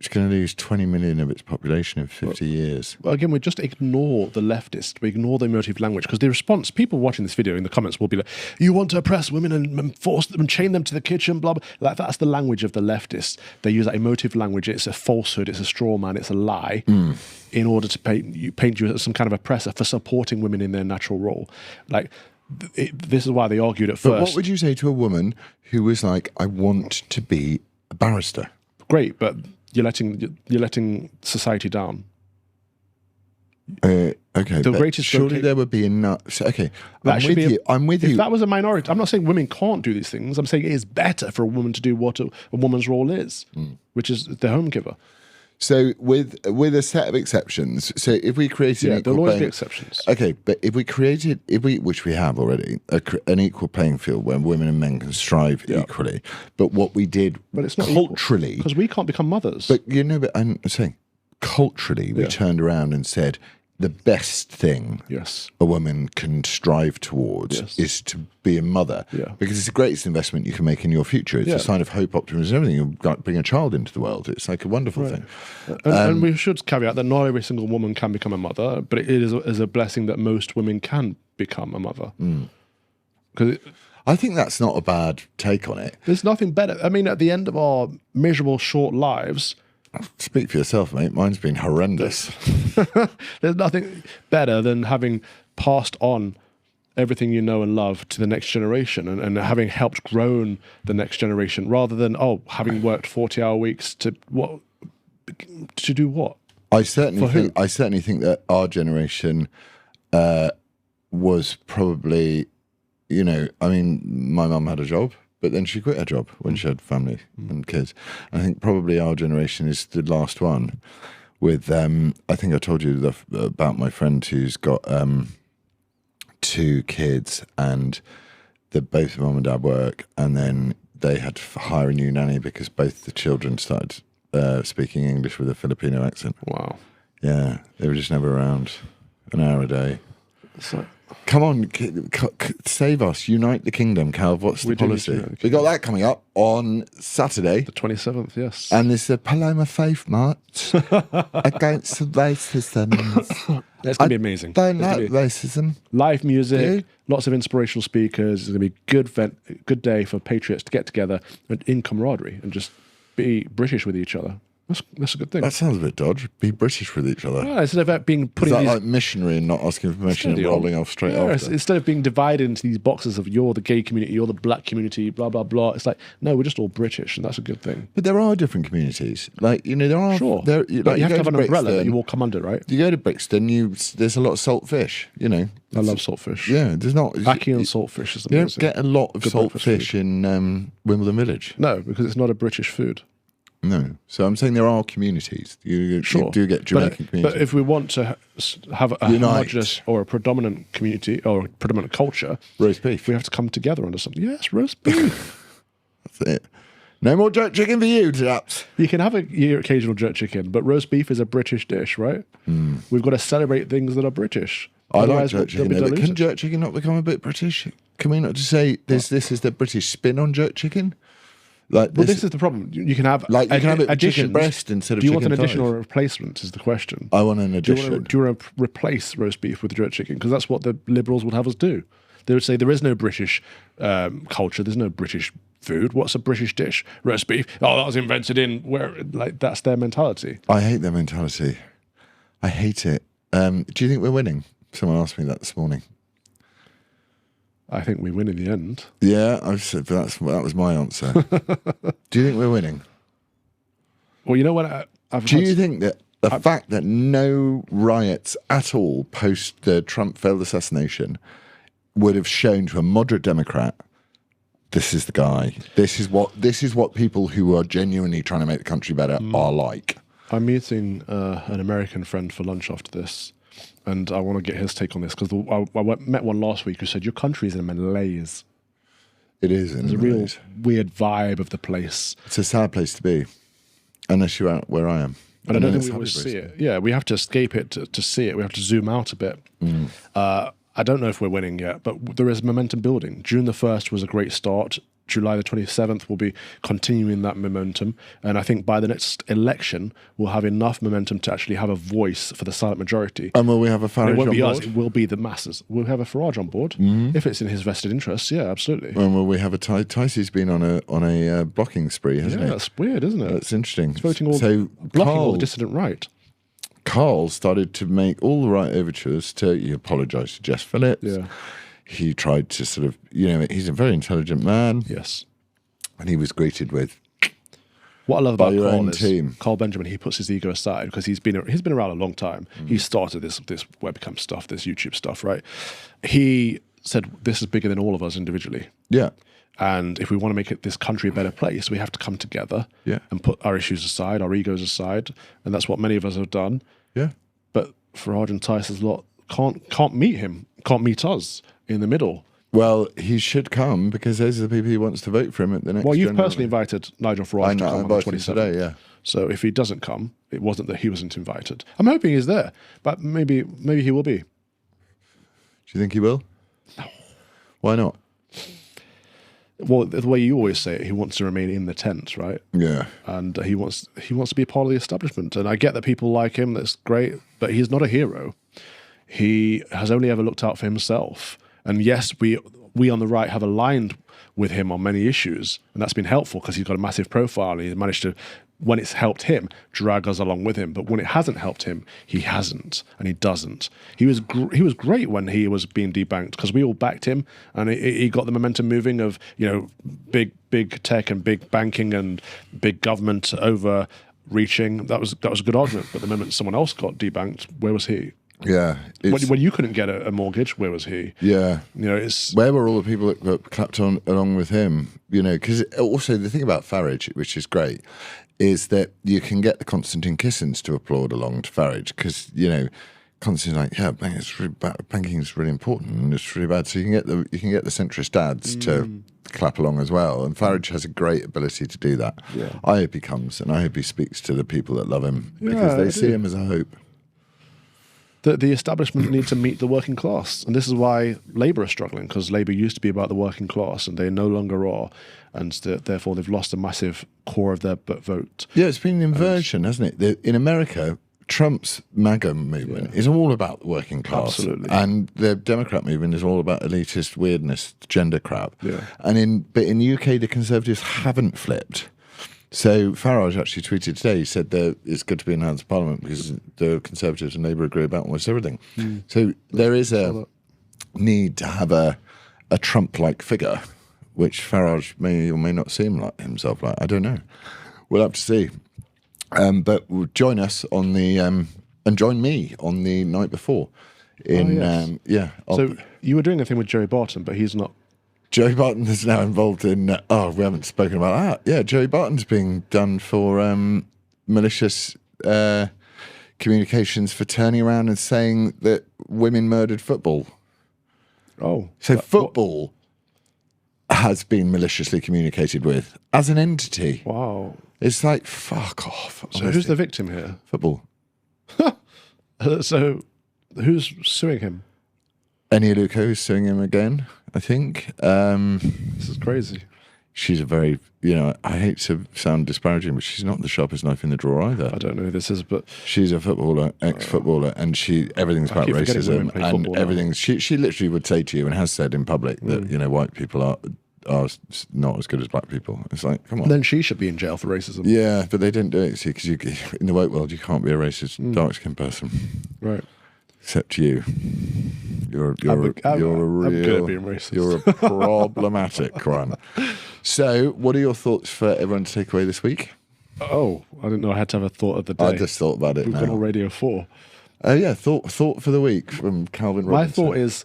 It's going to lose 20 million of its population in 50 years. Well, again, we just ignore the leftist. We ignore the emotive language because the response, people watching this video in the comments will be like, you want to oppress women and force them and chain them to the kitchen, blah, blah. Like, that's the language of the leftists. They use that emotive language. It's a falsehood. It's a straw man. It's a lie in order to paint you as some kind of oppressor for supporting women in their natural role. Like, this is why they argued at first. But what would you say to a woman who was like, I want to be a barrister? Great, but you're letting society down. Okay, the greatest surely there would be enough. Okay, I'm with you. If that was a minority, I'm not saying women can't do these things. I'm saying it is better for a woman to do what a woman's role is, which is the home giver. So with a set of exceptions. So if we created an equal there'll always be exceptions. Okay, but if we created, which we have already, an equal playing field where women and men can strive equally. But what we did, but it's not culturally, because we can't become mothers. But but I'm saying culturally, we turned around and said the best thing a woman can strive towards is to be a mother, because it's the greatest investment you can make in your future. It's a sign of hope, optimism, everything. You bring a child into the world. It's like a wonderful thing. And we should caveat that not every single woman can become a mother, but it is a blessing that most women can become a mother. Because I think that's not a bad take on it. There's nothing better. I mean, at the end of our miserable, short lives. Speak for yourself, mate. Mine's been horrendous. There's nothing better than having passed on everything you know and love to the next generation and having helped grow the next generation, rather than having worked 40-hour weeks to do what? I certainly think that our generation was probably, I mean, my mum had a job. But then she quit her job when she had family and kids. I think probably our generation is the last one with, I think I told you about my friend who's got 2 kids and both mum and dad work, and then they had to hire a new nanny because both the children started speaking English with a Filipino accent. Wow. Yeah, they were just never around, an hour a day. It's like, Come on, save us. Unite the kingdom, Calv. What's the policy? We got that coming up on Saturday. the 27th, yes. And there's the Paloma Faith March against racism. It's going to be amazing. Don't like racism. Live music, lots of inspirational speakers. It's going to be a good day for patriots to get together and in camaraderie and just be British with each other. That's a good thing. That sounds a bit dodge. Be British with each other. Yeah, instead of being putting Is that these, like missionary and not asking for permission and rolling off straight after? Instead of being divided into these boxes of you're the gay community, you're the black community, blah blah blah. It's like, no, we're just all British, and that's a good thing. But there are different communities. Like, you know, there are. Sure. But you have to have an umbrella that you all come under, right? You go to Brixton, there's a lot of salt fish. You know, I love saltfish. Yeah, there's not. Ackee and saltfish is amazing. You don't get a lot of saltfish in Wimbledon Village. No, because it's not a British food. No. So I'm saying there are communities. You do get Jamaican communities. But if we want to have a homogenous or a predominant community or a predominant culture, roast beef. We have to come together under something. Yes, roast beef. That's it. No more jerk chicken for you, chaps. You can have your occasional jerk chicken, but roast beef is a British dish, right? We've got to celebrate things that are British. I like jerk chicken, but can jerk chicken not become a bit British? Can we not just say this is the British spin on jerk chicken? Like this is the problem. You can have you can have it chicken breast instead of chicken thighs. Do you want an addition or a replacement is the question. I want an addition. Do you want to replace roast beef with jerk chicken? Because that's what the Liberals would have us do. They would say there is no British culture, there's no British food. What's a British dish? Roast beef. Oh, that was invented in where, like, that's their mentality. I hate their mentality. I hate it. Do you think we're winning? Someone asked me that this morning. I think we win in the end. Yeah, I've said that was my answer. Do you think we're winning? Well, you know what? Do you think that the fact that no riots at all post the Trump failed assassination would have shown to a moderate Democrat, this is the guy. This is what people who are genuinely trying to make the country better are like. I'm meeting an American friend for lunch after this. And I want to get his take on this because I met one last week who said, your country is in a malaise. It is. There's a real weird vibe of the place. It's a sad place to be, unless you're out where I am. And I don't think we always see it. Yeah, we have to escape it to see it. We have to zoom out a bit. I don't know if we're winning yet, but there is momentum building. June the 1st was a great start. July the 27th will be continuing that momentum. And I think by the next election, we'll have enough momentum to actually have a voice for the silent majority. And will we have a Farage on board? It won't be us, it will be the masses. We'll have a Farage on board. If it's in his vested interests, yeah, absolutely. And will we have a Ticey's been on a blocking spree, hasn't he? That's weird, isn't it? That's interesting. It's blocking all the dissident right. Carl started to make all the right overtures he apologised to Jess Phillips. Yeah. He tried to sort of, he's a very intelligent man. Yes. And he was greeted with, what I love about Carl is team. Carl Benjamin, he puts his ego aside because he's been around a long time. He started this webcam stuff, this YouTube stuff, right? He said, this is bigger than all of us individually. Yeah. And if we want to make this country a better place, we have to come together and put our issues aside, our egos aside. And that's what many of us have done. Yeah. But Farage and Tice's lot can't meet him, can't meet us in the middle. Well, he should come because those are the people he wants to vote for him at the next. Well, you've personally invited Nigel Farage to come on the 27th. Today, yeah. So if he doesn't come, it wasn't that he wasn't invited. I'm hoping he's there, but maybe he will be. Do you think he will? No. Why not? Well, the way you always say it, he wants to remain in the tent, right? Yeah. And he wants to be a part of the establishment. And I get that people like him, that's great, but he's not a hero. He has only ever looked out for himself. And yes, we on the right have aligned with him on many issues, and that's been helpful because he's got a massive profile and he's managed to, when it's helped him, drag us along with him. But when it hasn't helped him, he hasn't, and he doesn't. He was great when he was being debanked because we all backed him, and he got the momentum moving of big tech and big banking and big government overreaching. That was a good argument. But the moment someone else got debanked, where was he? Yeah. When you couldn't get a mortgage, where was he? Yeah. Where were all the people that clapped on along with him? Because also the thing about Farage, which is great, is that you can get the Konstantin Kissins to applaud along to Farage because, Konstantin's like, yeah, it's really bad. Banking is really important and it's really bad. So you can get the centrist dads to clap along as well. And Farage has a great ability to do that. Yeah. I hope he comes and I hope he speaks to the people that love him because they see him as a hope. The establishment need to meet the working class. And this is why Labour are struggling, because Labour used to be about the working class and they no longer are. And therefore, they've lost a massive core of their vote. Yeah, it's been an inversion, hasn't it? In America, Trump's MAGA movement is all about the working class. Absolutely. And the Democrat movement is all about elitist weirdness, gender crap. Yeah. But in the UK, the Conservatives haven't flipped. So Farage actually tweeted today, he said that it's good to be in the House of Parliament because the Conservatives and Labour agree about almost everything. So there is a need to have a Trump-like figure, which Farage may or may not seem like himself like. I don't know. We'll have to see. But join us on the and join me on the night before. So you were doing a thing with Joey Barton, but he's not. Joey Barton is now involved in. We haven't spoken about that. Yeah, Joey Barton's being done for malicious communications for turning around and saying that women murdered football. Oh, so football has been maliciously communicated with as an entity. Wow. It's like, fuck off. So who's the victim here? Football. So who's suing him? Eni Aluko is suing him again, I think. This is crazy. She's a very, I hate to sound disparaging, but she's not the sharpest knife in the drawer either. I don't know who this is, but she's a footballer, ex-footballer, and everything's about racism and everything. She literally would say to you and has said in public that white people are not as good as black people. It's like, come on. Then she should be in jail for racism. Yeah, but they didn't do it, see, because in the woke world you can't be a racist dark-skinned person, right? Except you. You're a I'm good at being racist. You're a problematic one. So, what are your thoughts for everyone to take away this week? Oh, I didn't know I had to have a thought of the day. I just thought about it. We've gone on Radio 4. Oh yeah, thought for the week from Calvin Robinson. My thought is,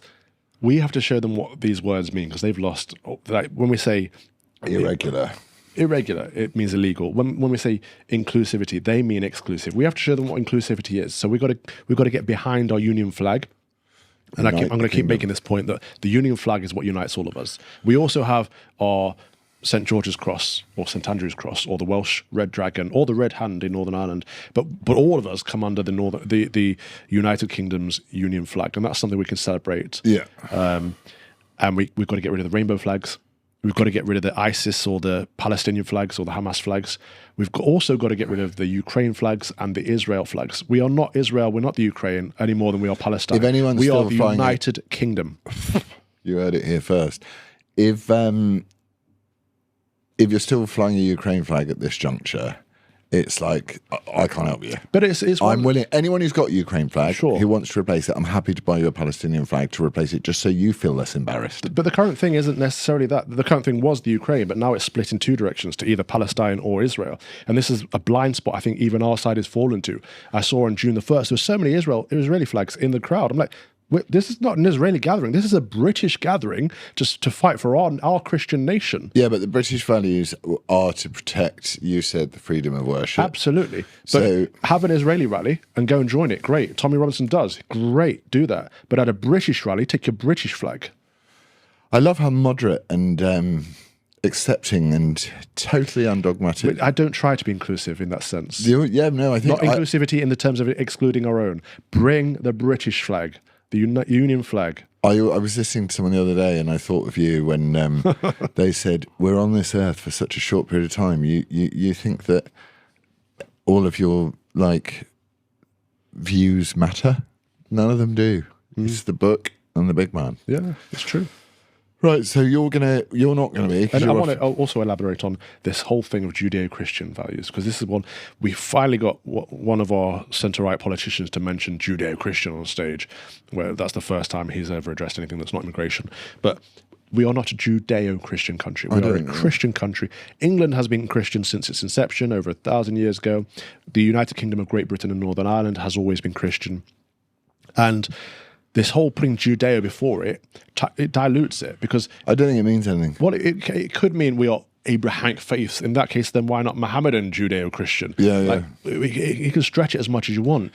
we have to show them what these words mean because they've lost. Like when we say irregular, it means illegal. When we say inclusivity, they mean exclusive. We have to show them what inclusivity is. So we've got to get behind our union flag. And I'm going to keep making this point that the union flag is what unites all of us. We also have our St. George's Cross or St. Andrew's Cross or the Welsh Red Dragon or the Red Hand in Northern Ireland. But all of us come under the United Kingdom's union flag. And that's something we can celebrate. Yeah. And we've got to get rid of the rainbow flags. We've got to get rid of the ISIS or the Palestinian flags or the Hamas flags. We've also got to get rid of the Ukraine flags and the Israel flags. We are not Israel. We're not the Ukraine any more than we are Palestine. We are the United Kingdom. You heard it here first. If you're still flying a Ukraine flag at this juncture, it's like, I can't help you. But it's I'm willing. Anyone who's got a Ukraine flag who wants to replace it, I'm happy to buy you a Palestinian flag to replace it just so you feel less embarrassed. But the current thing isn't necessarily that. The current thing was the Ukraine, but now it's split in two directions to either Palestine or Israel. And this is a blind spot I think even our side has fallen to. I saw on June the 1st, there were so many Israeli flags in the crowd. I'm like, this is not an Israeli gathering. This is a British gathering just to fight for our Christian nation. Yeah, but the British values are to protect, you said, the freedom of worship. Absolutely. So have an Israeli rally and go and join it. Great. Tommy Robinson does. Great. Do that. But at a British rally, take your British flag. I love how moderate and accepting and totally undogmatic. I don't try to be inclusive in that sense. I think not inclusivity in the terms of excluding our own. Bring the British flag. The Union flag. I was listening to someone the other day and I thought of you when they said, we're on this earth for such a short period of time. You think that all of your views matter? None of them do. It's the book and the big man. Yeah, it's true. Right, so you're not gonna be. And I want to also elaborate on this whole thing of Judeo-Christian values, because this is one we finally got one of our centre-right politicians to mention Judeo-Christian on stage, where that's the first time he's ever addressed anything that's not immigration. But we are not a Judeo-Christian country. We are a Christian country. England has been Christian since its inception over 1,000 years ago. The United Kingdom of Great Britain and Northern Ireland has always been Christian, and this whole putting Judeo before it dilutes it, because I don't think it means anything. Well, it could mean we are Abrahamic faiths. In that case, then why not Mohammedan Judeo-Christian? Yeah. You can stretch it as much as you want.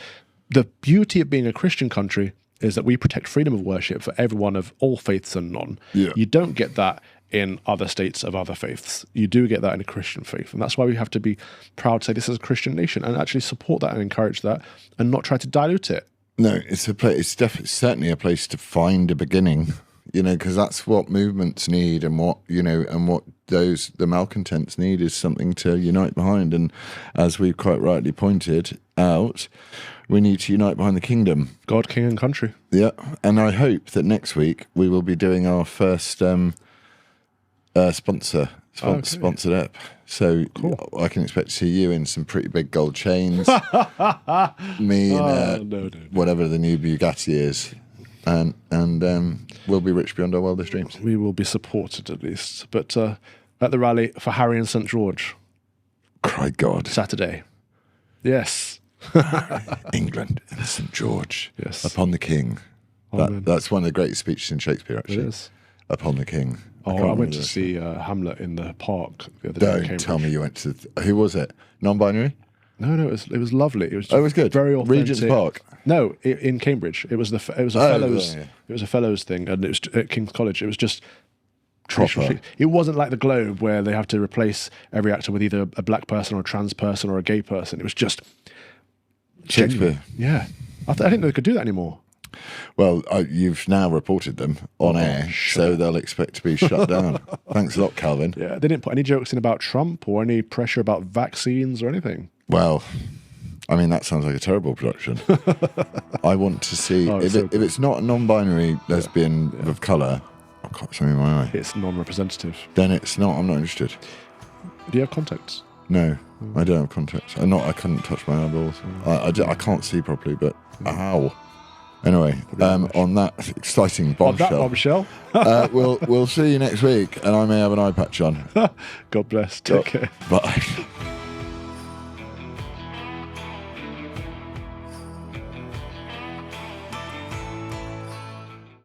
The beauty of being a Christian country is that we protect freedom of worship for everyone of all faiths and none. Yeah. You don't get that in other states of other faiths. You do get that in a Christian faith. And that's why we have to be proud to say this is a Christian nation and actually support that and encourage that and not try to dilute it. No, it's a place. It's definitely certainly a place to find a beginning. Because that's what movements need, and what the malcontents need is something to unite behind. And as we've quite rightly pointed out, we need to unite behind the kingdom, God, king, and country. Yeah, and I hope that next week we will be doing our first sponsored app. So cool. I can expect to see you in some pretty big gold chains. Me in whatever the new Bugatti is. And we'll be rich beyond our wildest dreams. We will be supported at least. But at the rally for Harry and St George. Cry God. Saturday. Yes. England and St George. Yes. Upon the king. That's one of the greatest speeches in Shakespeare, actually. It is. Upon the king. I went to see Hamlet in the park the other day. Don't tell me you went to... who was it? Non-binary? No, it was lovely. It was it was good. Very authentic. Regent's Park. No, in Cambridge. It was a fellows. Yeah. It was a fellows thing, and it was at King's College. It was just proper. It wasn't like the Globe where they have to replace every actor with either a black person or a trans person or a gay person. It was just Shakespeare. Yeah, I didn't know they could do that anymore. Well, you've now reported them on air, so they'll expect to be shut down. Thanks a lot, Calvin. Yeah, they didn't put any jokes in about Trump or any pressure about vaccines or anything. Well, I mean, that sounds like a terrible production. I want to see, if it's not a non-binary lesbian of colour, I've got something in my eye. It's non-representative. Then it's not, I'm not interested. Do you have contacts? No, I don't have contacts. I couldn't touch my eyeballs. I can't see properly, but ow. Anyway, on that exciting bombshell, we'll see you next week, and I may have an eye patch on. God bless. Take care. Bye.